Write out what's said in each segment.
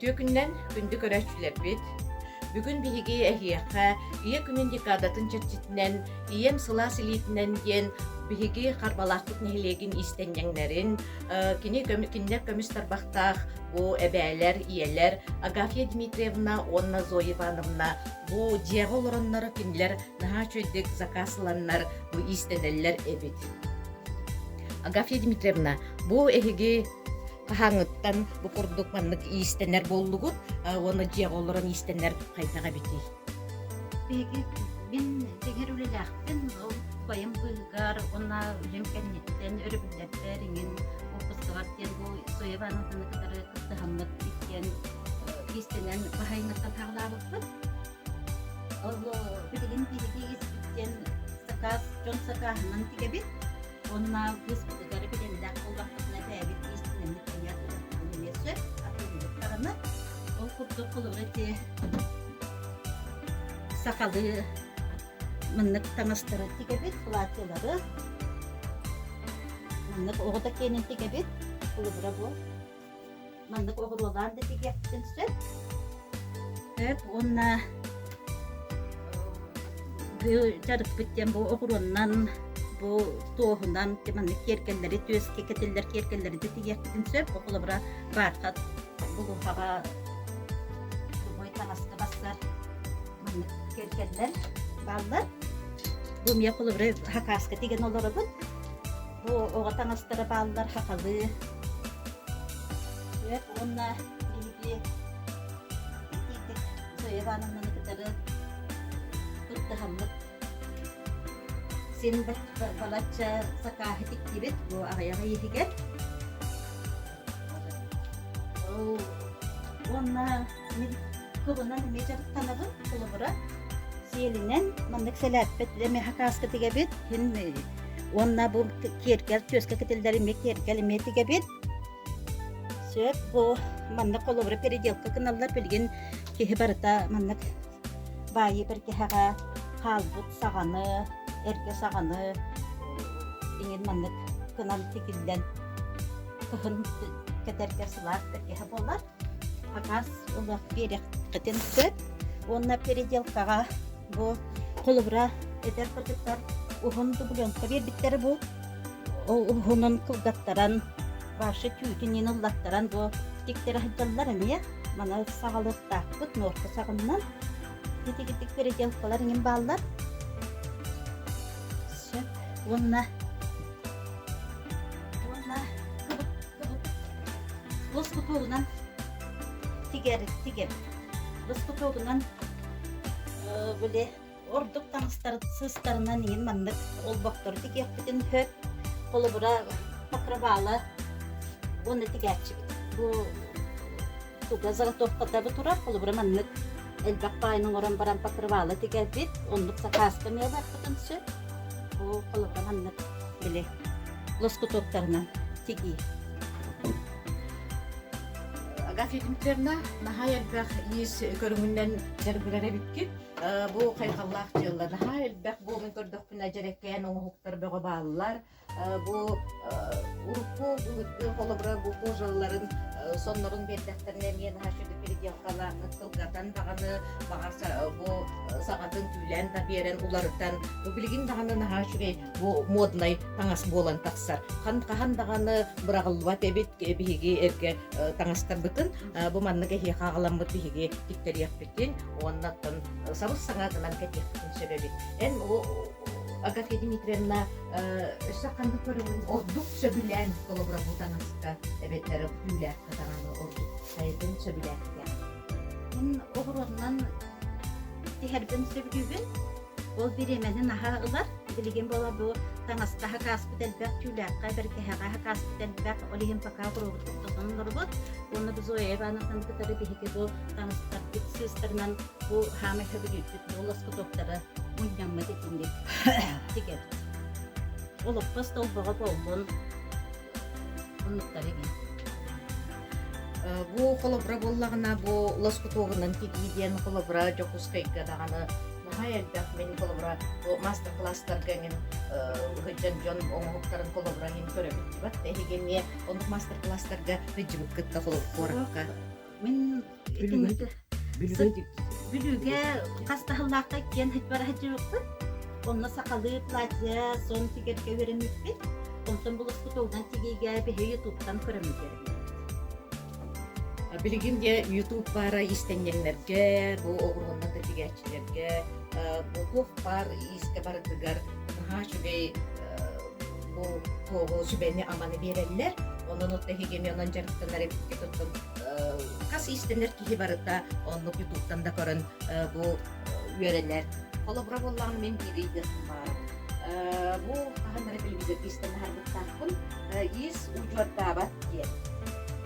Өттүө күннен күндү көрөчүлер бит. Бүгүн биһиги эһиэхэ ие күнүн декадатын чырчытынан ием сыла силиитинен диэн биһиги харбалаахпыт нехилиэгин истенньэҥнэрин кинилер көмүс тарбахтаах бу эбээлер иелер Агафья Дмитриевна Онна Зоя Ивановна бу диэҕэ олороннору кинилер наһаа чүөддик закасыланнар бу истенеллер эбит. Агафья Дмитриевна бу эһиги кахаңыттан бу курдук маннык иистенер боллугут, оны диэҕолорон иистенер кайтага бити. Беги мен дегер үлелахпын, ол байым быгар, она үлем кеннеттен өрөбүлләттер, иңин опустагар тен бу Соевановны кытары кыттыхаммыт иткен иистенен бахайыңаттан тағылабыппын. Ол билигин бириги испиттен сакас, жон сакахынан тигебит, онна быз быгары билендак олбақпытына бәбит иистенен ол курдук кулубрати сакалы мыннык таңастыры тигебит платьялары мыннык огода кенин тигебит кулубра бу мыннык огурулан да тигептин сөп онна бу жарык биттен бу огурунан бу тоохунан мыннык керкелleri төскө кетелдер керкелleri да тигептин сөп кулубра баркат бу хага таңаска басар керкелер баллар бу мия кулубра хакаска деген олорубут бу ога таңастары баллар хакалы онна биги тик Соевановна кытары кыттыхаммыт сен балача сакахы тиктибит бу агаяга ихигет онна кылынан межер танабын кулубра селинен мандык селатпет эме хакаска тигебит хин онна бу керкел төскө кетелдери ме керкел ме тигебит сөп бу мандык кулубра переделка кыналлар билген кихи барыта мандык байы бир кихага халбут саганы эрке саганы иңин мандык кынал тигилден кыхын кетерке сылар кихи болар хакас улак берек кытын сөп онна переделкага бу кулубра этер кырдыктар ухун дублёнка бербиттери бу ухунун кылгаттаран башы түйкүнүн уллаттаран бу тиктери хыджаллар эмие мана сагалыктаакпыт норка сагынынан титик переделкалар иңин баалар сөп онна лоскутугунан тигер лоскутугунан биле ордук таңыстар сыстарынан иңин мандык олбоктор тигеппитин хөп колубура покрывалы оны тигерчи бу туга заготовкада бу турар колубура мандык элбак байынын орон баран покрывалы тигербит ондук сакаска мелбакпытын сөп бу колубура мандык биле лоскутуктарынан тиги. Агафья Дмитриевна наһаа элбэх иис көрүңүннен жаргырара биткит бу кайгаллаах жылла наһаа элбэх бу мен көрдөкпүн ажереккен оңуктар бөгө баалар бу урукку холобра бу кожаларын соннорун бердектерне мен хашыды переделкалааны кылгатан баганы багаса бу сагатын түлен да берен уларытан бу билигин даганы наһаа шүрей бу модный таңас болан таксар кахан даганы бырагылбат эбит биһиги эрке таңастар бытын бу маннык эхи кагаламбыт биһиги тиктериякпитин оннаттан сабыс саңатынан кетиякпитин себеби эн Агафья Дмитриевна саканды көрүн ордук сөбүлән колобра бу таңаска эбеттери күләр катаганы ордук сайдын сөбүләр мен огуроннан тихербин сөбүлүбүн ол биременин аха ылар билген бола бу таңаска хакаспыт элбек түләкка берке хакаспыт элбек олихин пока курубут тотонлорбут оны биз Соевановнан кытары биһиги бу таңастар сыстарынан бу хаме хөбүлүбүт бу лоскутоктары муньямма детинде тигер олуп постол бага болдун онуктар эген бу колобра боллагына бу лоскутугунан тигиден колобра жокускайга даганы наһаа мен колобра мастер класстар генин хыджан жон оңуктарын колобра ин көрөбүт бат эгене ондук мастер класстарга хыджыбыт кытта колоракка Мен Бүлүгө Бүлүге кастахыллаакка кен хит бара хажыпты. Онна сакалы платья сон тигерге берениппит. Онтон булысты толдан тигиге бехе ютубтан көрөмүзөр. Билигин де YouTube бара истеннерге, бу огургоннан тигечилерге, бу бар исте бардыгар хашугай бу кого сүбени аманы береллер. Онун отта хигеми онан жарыктанар эпке тоттон кас истенер кихи барыта онну YouTube'дан да көрөн бу үйренер. Колобра боллаган мен бирийдер бар. Бу ханара билбидер истен харбыттакын ис ужваттабат ке.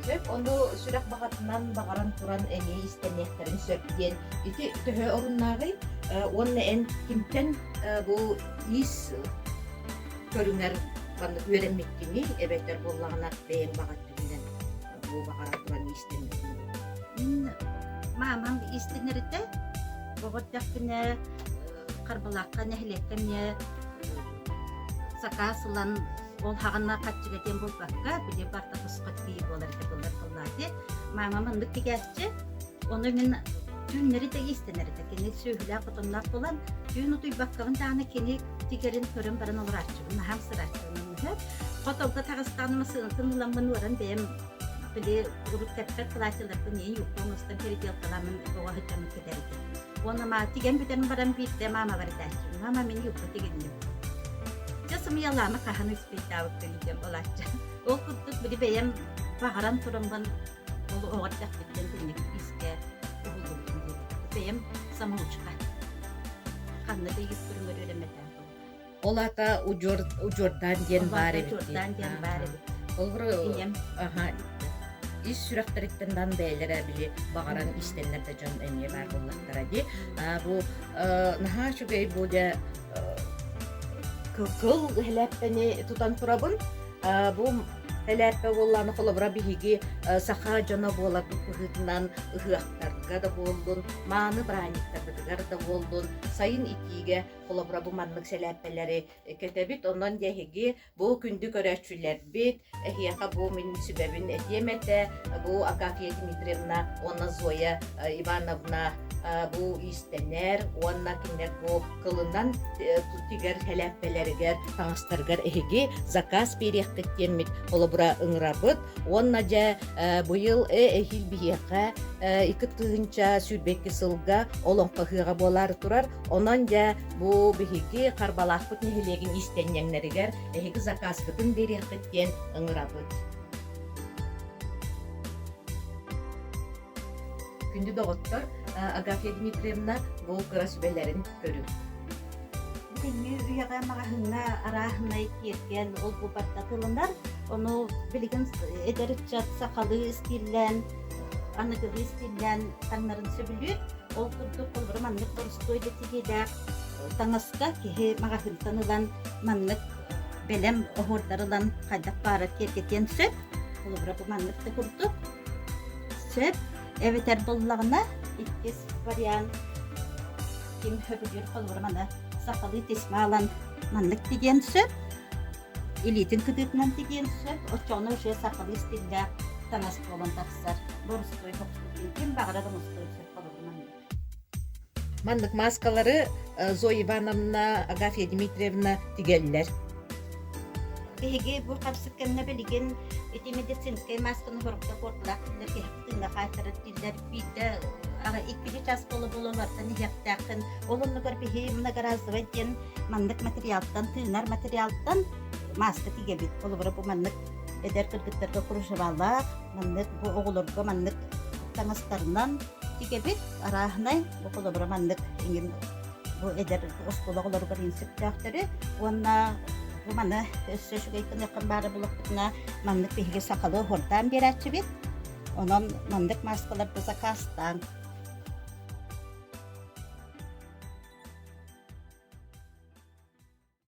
Сөп ону сүрәк багатынан багаран туран эми истенектерин сөпкен. Ити төһө оруннагы онны эн кимтен бу ис көрүнөр баны үйренмеккени эбетер боллагына бээн багат түгүнен бу багаран туран истен. Мамам истенерите боготтакыне карбалакка нехлеккене сакасылан ол хагана катчыга тем болбакка биле барта бускат бий болар кылдар кыллады. Мамамын диккегеччи оны мен түннери де истенерите кени сөйлө котонлар болан түн утуй баккабын таны кени тигерин көрөн баран оларачы. Махам сырачы. Котолга Тагыстанымы сыгынтын уламын варан бем биле уруп кеппет классыларды не юктонустан переделкаламын ова хыттамын кетерди. Оны ма тиген бүтен баран битте мама бардачы. Мама мен юкта тигенdim. Жасым ялама каханы спектабы көлдем болачы. Ол куттук бири бем багаран турамган ол оғаттак биттен тинник биске угулдум. Бем самоучка. Канны дегип көрүмөр өреметен. Олата ужордан ден бар эбит. Ужордан ден бар эбит. Олгуру ис сүрәктәреттән бәйләре биле багаран истеннәрдә җан әне бар буллактара ди. Бу наха шугай буде кыл хәләппәне тутан турабын. Бу хәләппә булланы холобра биһиги саха җана була тупыгытнан ыгыактарга да булдун, маны браниктарга да булдун. Сайын икиге холобра бу маннык сәләппәләре кетебит, ондан дәһиги бу күндү көрәчүләр бит. Эхияка бу мен сүбәбин этемете, бу Агафья Дмитриевна, онна Зоя Ивановна бу истенер, онна кинер бу кылынан тутигер хәләппәләргә таңыстыргар эхиги заказ беректемит холобра ыңрабыт. Онна ja быйыл эхил бияка 2-нчы сүрбекке сылга олонка хыга болар турар. Онан ja бу бихиги карбалакпыт нехилеген истеннәңнәргә эхиги заказ битен беректем ыңрабыт. Күндү доготтор Агафья Дмитриевна бу кырасбелерин көрүп. Теңе уяга магахына арахына кирген ол бу баттатылындар. Onu bilgin ederitçat sakalı stillен, anıgılı stillен tanların söbülür. Ol kurdu kolburu manlık borstoyda tigedek tanıska ki magahın tanılan manlık belem ohordarılan kaydak bağırat kerketen söp. Kolburu bu manlıkta kurdu. Söp, evet erbollağına ikkes varyan kim höbülür kolburu manı sakalı tesma alan manlık digen söp. Elitin kıdıknan digen söp, oçonu şey sakalı stille tanısk olan taksar. Borstoy hoksukin kim bağıradan ustoy söp kolburu manlık. Manlık maskaları Zoya Ivановna, Агафья Дмитриевна тигеллер. Беге bu kapsıkkenine bilgin eti medisinskay maskını horukta kortlak ki hakkında kaytarı diller bide aga ikili ças bolu varsan yaptakın olumlu gör bihi mına garazı diyen manlık materyaldan tığınar materyaldan maska tigebit olur bu manlık eder kırgıtlarga kuruşavallar manlık bu oğulurga manlık tanıslarından tigebit arahnay bu olur manlık ingin bu eder oskolalar prinsip daktörü ona bu mana össe şu gaytın yakın bari bulakına manlık bihi sakalı hordan bir açı bit onun manlık maskalar bize kastan